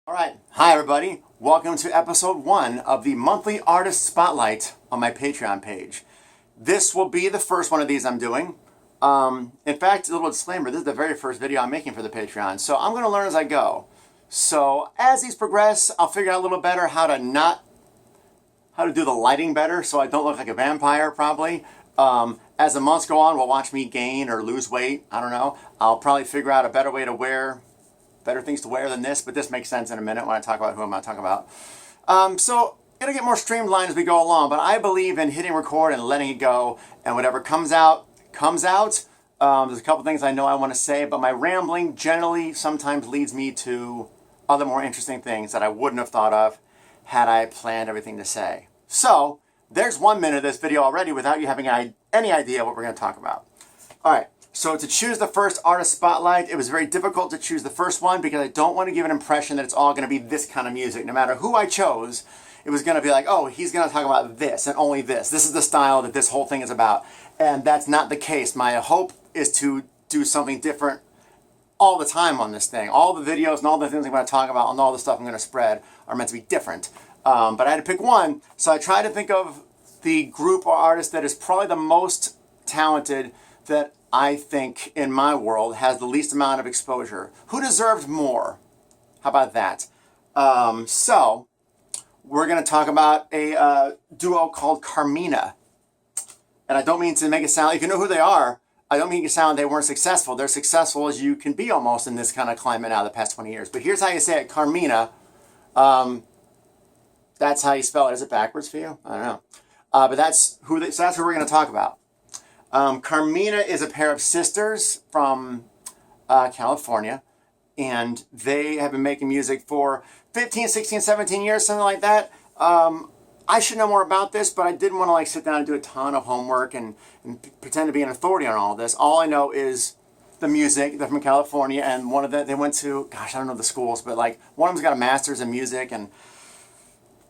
All right, hi everybody. Welcome to episode 1 of the monthly artist spotlight on my Patreon page. This will be the first one of these I'm doing. In fact, a little disclaimer, this is the very first video I'm making for the Patreon, so I'm going to learn as I go. So as these progress, I'll figure out a little better how to do the lighting better so I don't look like a vampire probably. As the months go on, we'll watch me gain or lose weight. I don't know. I'll probably figure out a better way to wear better things to wear than this, but this makes sense in a minute when I talk about who I'm going to talk about. So it'll get more streamlined as we go along, but I believe in hitting record and letting it go, and whatever comes out, comes out. There's a couple things I know I want to say, but my rambling generally sometimes leads me to other more interesting things that I wouldn't have thought of had I planned everything to say. So there's 1 minute of this video already without you having any idea what we're going to talk about. All right. So to choose the first artist spotlight, it was very difficult to choose the first one because I don't want to give an impression that it's all going to be this kind of music. No matter who I chose, it was going to be like, oh, he's going to talk about this and only this. This is the style that this whole thing is about. And that's not the case. My hope is to do something different all the time on this thing. All the videos and all the things I'm going to talk about and all the stuff I'm going to spread are meant to be different. But I had to pick one. So I tried to think of the group or artist that is probably the most talented that I think in my world has the least amount of exposure. Who deserved more? How about that? So we're going to talk about a duo called Karmina. And I don't mean to make it sound, if you know who they are, I don't mean to sound they weren't successful. They're successful as you can be almost in this kind of climate now the past 20 years. But here's how you say it, Karmina. That's how you spell it. Is it backwards for you? I don't know. But that's who we're going to talk about. Karmina is a pair of sisters from California, and they have been making music for 15, 16, 17 years, something like that. I should know more about this, but I didn't want to sit down and do a ton of homework and pretend to be an authority on all this. All I know is the music. They're from California, and one of them, they went to, gosh, I don't know the schools, but one of them's got a master's in music, and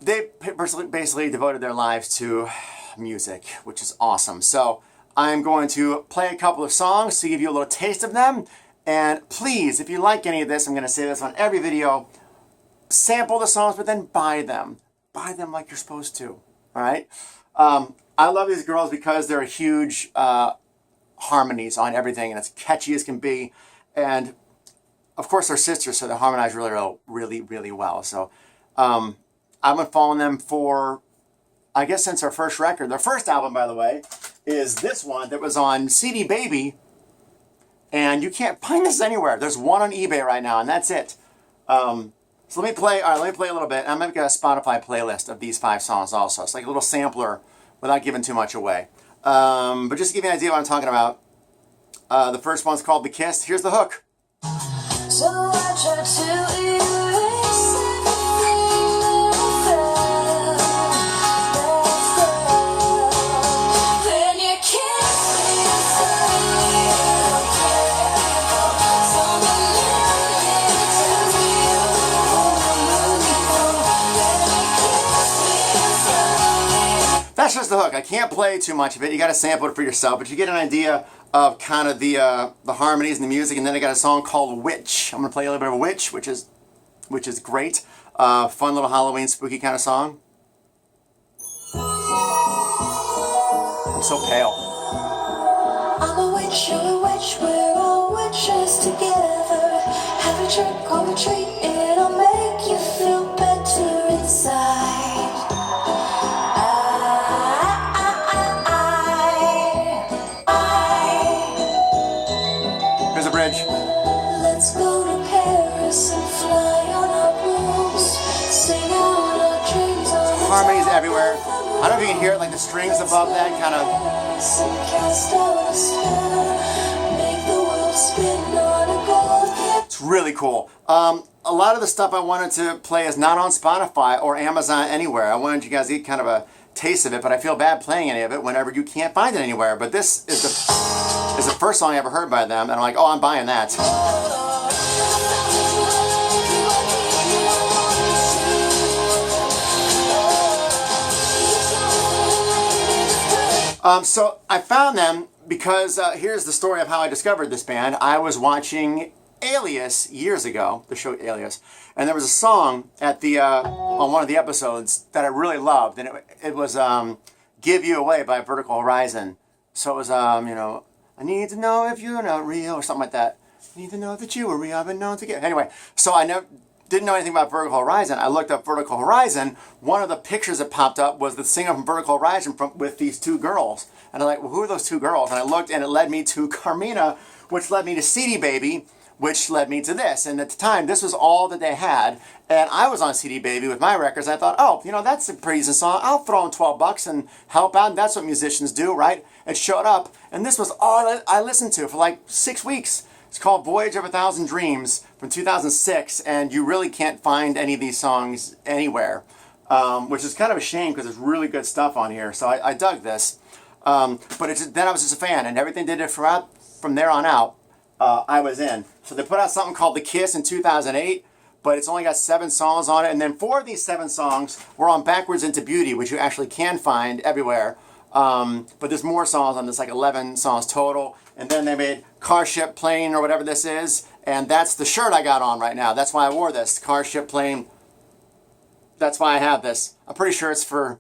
they basically devoted their lives to music, which is awesome. So I'm going to play a couple of songs to give you a little taste of them. And please, if you like any of this, I'm going to say this on every video, sample the songs, but then buy them. Buy them like you're supposed to. All right? I love these girls because they're huge harmonies on everything, and it's catchy as can be. And, of course, they're sisters, so they harmonize really, really well. So I've been following them for, I guess, since their first record. Their first album, by the way, is this one that was on CD Baby, and you can't find this anywhere. There's one on eBay right now, and that's it. So let me play a little bit. I'm going to get a Spotify playlist of these 5 songs also. It's like a little sampler without giving too much away. But just to give you an idea of what I'm talking about, the first one's called The Kiss. Here's the hook. So I tried to erase everything that I felt. Then you kissed me and suddenly I don't care. Someone new turns me on. Then you kissed me and suddenly. That's just the hook. I can't play too much of it. You got to sample it for yourself, but you get an idea of kind of the harmonies and the music. And then I got a song called Witch. I'm gonna play a little bit of a Witch, which is great. Fun little Halloween spooky kind of song. I'm so pale. I'm a witch, you're a witch, we're all witches together. Have a drink or retreat, it'll make you feel better inside. Here's a bridge. Let's go to Paris and fly on our blues. Sing out our dreams on the Harmonies top everywhere. of the I don't know if you can hear it, like the strings above that kind of. cast out a spell. Make the world spin on a gold. It's really cool. A lot of the stuff I wanted to play is not on Spotify or Amazon anywhere. I wanted you guys to get kind of a taste of it, but I feel bad playing any of it whenever you can't find it anywhere. But this is the first song I ever heard by them, and I'm like, oh, I'm buying that. So I found them because here's the story of how I discovered this band. I was watching Alias years ago, the show Alias, and there was a song at the on one of the episodes that I really loved, and it was "Give You Away" by Vertical Horizon. So it was I need to know if you're not real or something like that. I need to know that you were real. I've been known to get anyway. So I never didn't know anything about Vertical Horizon. I looked up Vertical Horizon. One of the pictures that popped up was the singer from Vertical Horizon with these two girls, and I'm like, well, who are those two girls? And I looked, and it led me to Karmina, which led me to CD Baby, which led me to this. And at the time, this was all that they had. And I was on CD Baby with my records. And I thought, oh, that's a pretty decent song. I'll throw in $12 and help out. And that's what musicians do, right? It showed up. And this was all I listened to for like 6 weeks. It's called Voyage of a Thousand Dreams from 2006. And you really can't find any of these songs anywhere, which is kind of a shame because there's really good stuff on here. So I dug this. But then I was just a fan. And everything they did from there on out, I was in. So they put out something called The Kiss in 2008, but it's only got 7 songs on it. And then 4 of these 7 songs were on Backwards Into Beauty, which you actually can find everywhere. But there's more songs on this, like 11 songs total. And then they made Car, Ship, Plane, or whatever this is. And that's the shirt I got on right now. That's why I wore this. Car, Ship, Plane. That's why I have this. I'm pretty sure it's for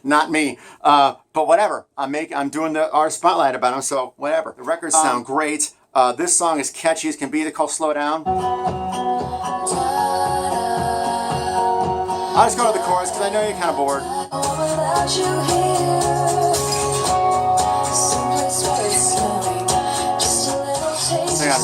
not me. But whatever. I'm doing our spotlight about them, so whatever. The records sound great. This song is catchy as can be. They're called Slow Down. I'll just go to the chorus because I know you're kind of bored. Hang on.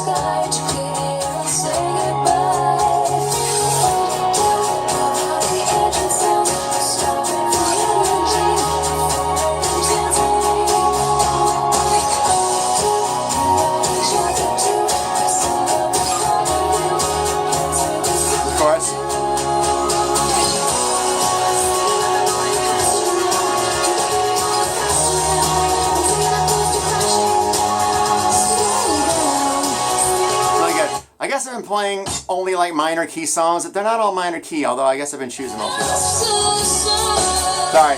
I guess I've been playing only like minor key songs. They're not all minor key, although I guess I've been choosing most of those. Sorry.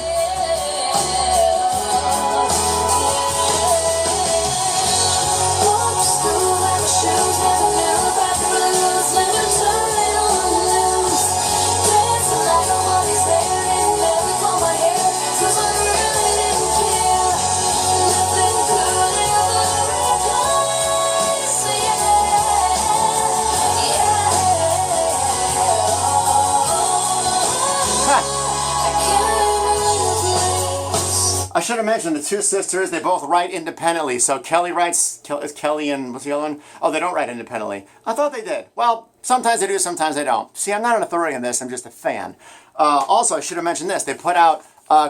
I should have mentioned the two sisters, they both write independently. So Kelly writes, is Kelly and what's the other one? Oh, they don't write independently. I thought they did. Well, sometimes they do, sometimes they don't. See, I'm not an authority on this, I'm just a fan. Also, I should have mentioned this. They put out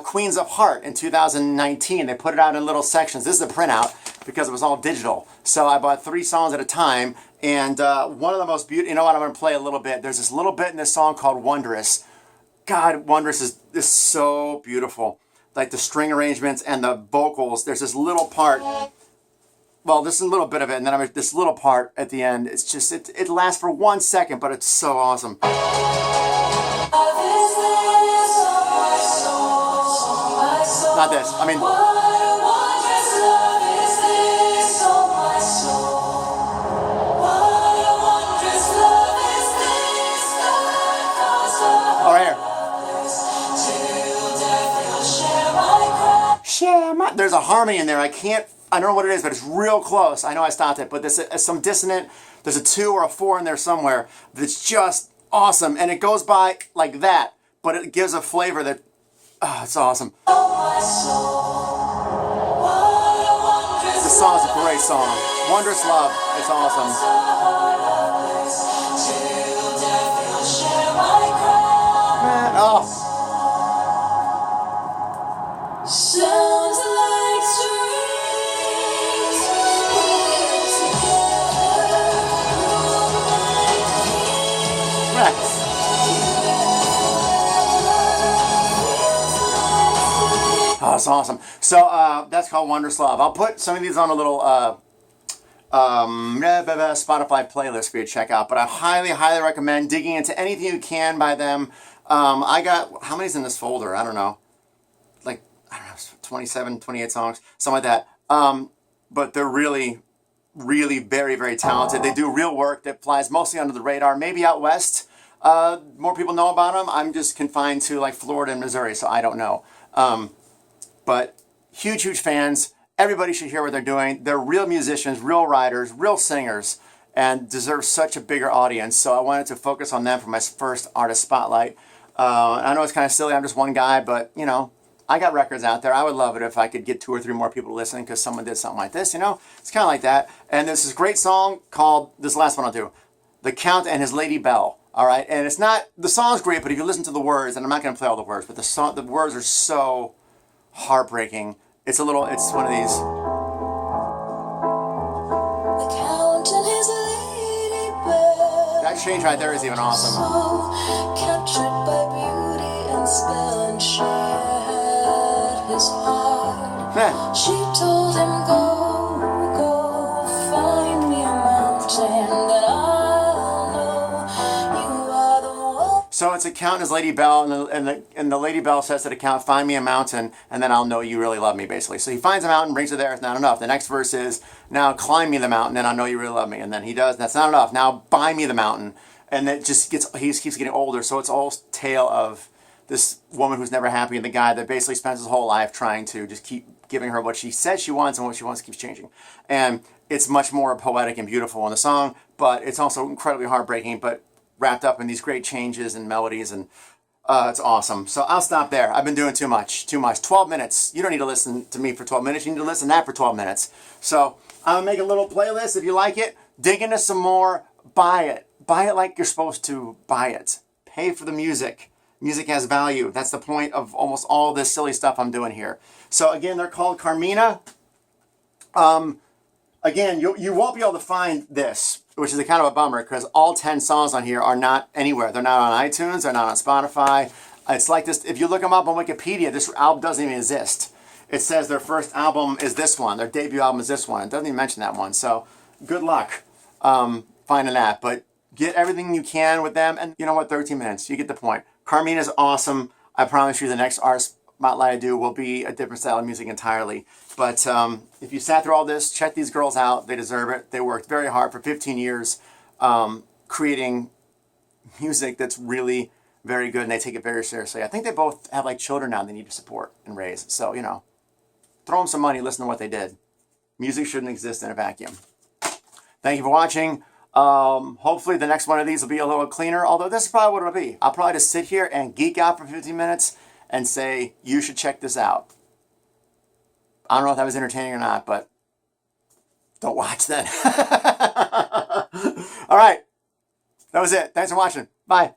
Queens of Heart in 2019. They put it out in little sections. This is a printout because it was all digital. So I bought 3 songs at a time. And one of the most beautiful, you know what, I'm going to play a little bit. There's this little bit in this song called Wondrous. God, Wondrous is so beautiful. Like the string arrangements and the vocals. There's this little part. Well, this is a little bit of it, and then this little part at the end. It's just it lasts for 1 second, but it's so awesome. Not this. I mean. Oh, right here. There's a harmony in there. I don't know what it is, but it's real close. I know I stopped it, but there's some dissonant. There's a 2 or a 4 in there somewhere that's just awesome. And it goes by like that, but it gives a flavor that, it's awesome. This song is a great song. Wondrous Love. It's awesome. Man, oh. Sounds like streams Oh, it's awesome. So that's called Wondrous Love. I'll put some of these on a little Spotify playlist for you to check out. But I highly, highly recommend digging into anything you can by them. I got, how many's in this folder? I don't know. Like, I don't know, 27, 28 songs, something like that. But they're really really very, very talented. They do real work that flies mostly under the radar. Maybe out west, more people know about them. I'm just confined to like Florida and Missouri, so I don't know. But huge, huge fans. Everybody should hear what they're doing. They're real musicians, real writers, real singers, and deserve such a bigger audience. So I wanted to focus on them for my first artist spotlight. I know it's kind of silly. I'm just one guy, but you know, I got records out there. I would love it if I could get 2 or 3 more people to listen because someone did something like this, you know? It's kind of like that. And there's this great song called, this last one I'll do, The Count and His Lady Belle. All right? And it's not, the song's great, but if you listen to the words, and I'm not going to play all the words, but the words are so heartbreaking. It's one of these. The Count and his Lady Belle. That change right there is even awesome. So captured by beauty and spell, and she had his heart. Man. She told him, go, go, find me a mountain that I'll know you are the one. So it's a Count and his Lady Belle, and the Lady Belle says to the Count, find me a mountain, and then I'll know you really love me, basically. So he finds a mountain, brings her there, it's not enough. The next verse is, now climb me the mountain, and I'll know you really love me. And then he does, that's not enough. Now buy me the mountain. And it just he keeps getting older, so it's all tale of this woman who's never happy and the guy that basically spends his whole life trying to just keep giving her what she says she wants, and what she wants keeps changing. And it's much more poetic and beautiful in the song, but it's also incredibly heartbreaking, but wrapped up in these great changes and melodies, and it's awesome. So I'll stop there. I've been doing too much. 12 minutes. You don't need to listen to me for 12 minutes. You need to listen to that for 12 minutes. So I'm going to make a little playlist. If you like it, dig into some more, buy it. Buy it like you're supposed to buy it. Pay for the music. Music has value. That's the point of almost all this silly stuff I'm doing here. So again, they're called Karmina. Again, you won't be able to find this, which is a kind of a bummer because all 10 songs on here are not anywhere. They're not on iTunes. They're not on Spotify. It's like this. If you look them up on Wikipedia, this album doesn't even exist. It says their first album is this one. Their debut album is this one. It doesn't even mention that one. So good luck finding that. But get everything you can with them. And you know what? 13 minutes. You get the point. Karmina is awesome. I promise you the next artist spotlight I do will be a different style of music entirely. But if you sat through all this, check these girls out. They deserve it. They worked very hard for 15 years creating music that's really very good, and they take it very seriously. I think they both have like children now they need to support and raise. So, you know, throw them some money, listen to what they did. Music shouldn't exist in a vacuum. Thank you for watching. Hopefully the next one of these will be a little cleaner, although this is probably what it'll be. I'll probably just sit here and geek out for 15 minutes and say, you should check this out. I don't know if that was entertaining or not, but don't watch then. All right. That was it. Thanks for watching. Bye.